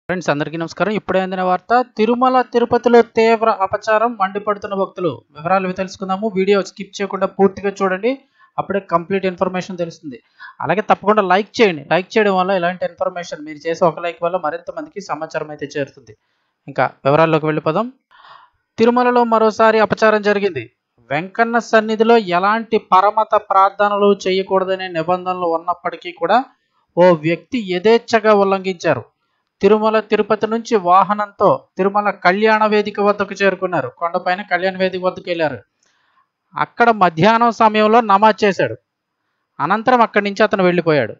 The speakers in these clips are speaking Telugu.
ఫ్రెండ్స్ అందరికీ నమస్కారం. ఇప్పుడే అందిన వార్త, తిరుమల తిరుపతిలో తీవ్ర అపచారం, మండిపడుతున్న భక్తులు. వివరాలు తెలుసుకుందాము. వీడియో స్కిప్ చేయకుండా పూర్తిగా చూడండి, అప్పుడే కంప్లీట్ ఇన్ఫర్మేషన్ తెలుస్తుంది. అలాగే తప్పకుండా లైక్ చేయండి. లైక్ చేయడం వల్ల ఇలాంటి ఇన్ఫర్మేషన్, మీరు చేసే ఒక లైక్ వల్ల మరింత మందికి సమాచారం అయితే చేరుతుంది. ఇంకా వివరాల్లోకి వెళ్ళిపోదాం. తిరుమలలో మరోసారి అపచారం జరిగింది. వెంకన్న సన్నిధిలో ఎలాంటి పరమత ప్రార్థనలు చేయకూడదనే నిబంధనలు ఉన్నప్పటికీ కూడా ఓ వ్యక్తి యథేచ్ఛగా ఉల్లంఘించారు. తిరుమల తిరుపతి నుంచి వాహనంతో తిరుమల కళ్యాణ వేదిక వద్దకు చేరుకున్నారు. కొండపైన కళ్యాణ వేదిక వద్దకు వెళ్ళారు. అక్కడ మధ్యాహ్నం సమయంలో నమాజ్ చేశాడు. అనంతరం అక్కడి నుంచి అతను వెళ్ళిపోయాడు.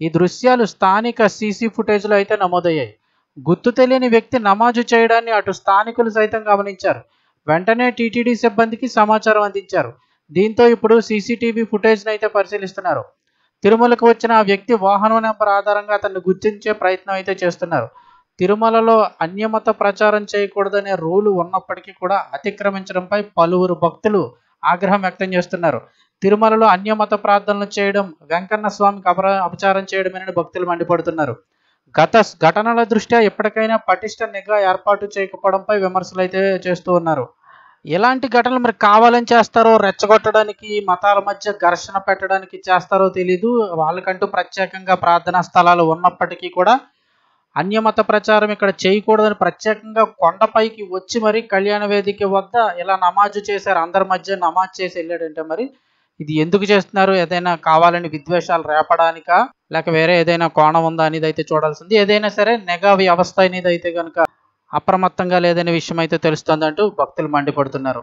ఈ దృశ్యాలు స్థానిక సీసీ ఫుటేజ్లో అయితే నమోదయ్యాయి. గుర్తు తెలియని వ్యక్తి నమాజు చేయడాన్ని అటు స్థానికులు సైతం గమనించారు. వెంటనే టీటీడీ సిబ్బందికి సమాచారం అందించారు. దీంతో ఇప్పుడు సీసీటీవీ ఫుటేజ్ను అయితే పరిశీలిస్తున్నారు. తిరుమలకు వచ్చిన ఆ వ్యక్తి వాహనం నెంబర్ ఆధారంగా అతన్ని గుర్తించే ప్రయత్నం అయితే చేస్తున్నారు. తిరుమలలో అన్యమత ప్రచారం చేయకూడదనే రూలు ఉన్నప్పటికీ కూడా అతిక్రమించడంపై పలువురు భక్తులు ఆగ్రహం వ్యక్తం చేస్తున్నారు. తిరుమలలో అన్యమత ప్రార్థనలు చేయడం వెంకన్న స్వామికి అపచారం చేయడమేనని భక్తులు మండిపడుతున్నారు. గత ఘటనల దృష్ట్యా ఎప్పటికైనా పటిష్ట నిఘా ఏర్పాటు చేయకపోవడంపై విమర్శలు అయితే చేస్తూ ఉన్నారు. ఎలాంటి ఘటనలు మరి కావాలని చేస్తారో, రెచ్చగొట్టడానికి, మతాల మధ్య ఘర్షణ పెట్టడానికి చేస్తారో తెలీదు. వాళ్ళకంటూ ప్రత్యేకంగా ప్రార్థనా స్థలాలు ఉన్నప్పటికీ కూడా అన్యమత ప్రచారం ఇక్కడ చేయకూడదని ప్రత్యేకంగా కొండపైకి వచ్చి మరి కళ్యాణ వేదిక వద్ద ఇలా నమాజు చేశారు. అందరి మధ్య నమాజ్ చేసి వెళ్ళాడంటే మరి ఇది ఎందుకు చేస్తున్నారు? ఏదైనా కావాలని విద్వేషాలు రేపడానికా, లేక వేరే ఏదైనా కోణం ఉందా అనేది అయితే చూడాల్సింది. ఏదైనా సరే నిఘా వ్యవస్థ అనేది అయితే కనుక అప్రమత్తంగా లేదనే విషయం అయితే తెలుస్తుందంటూ భక్తులు మండిపడుతున్నారు.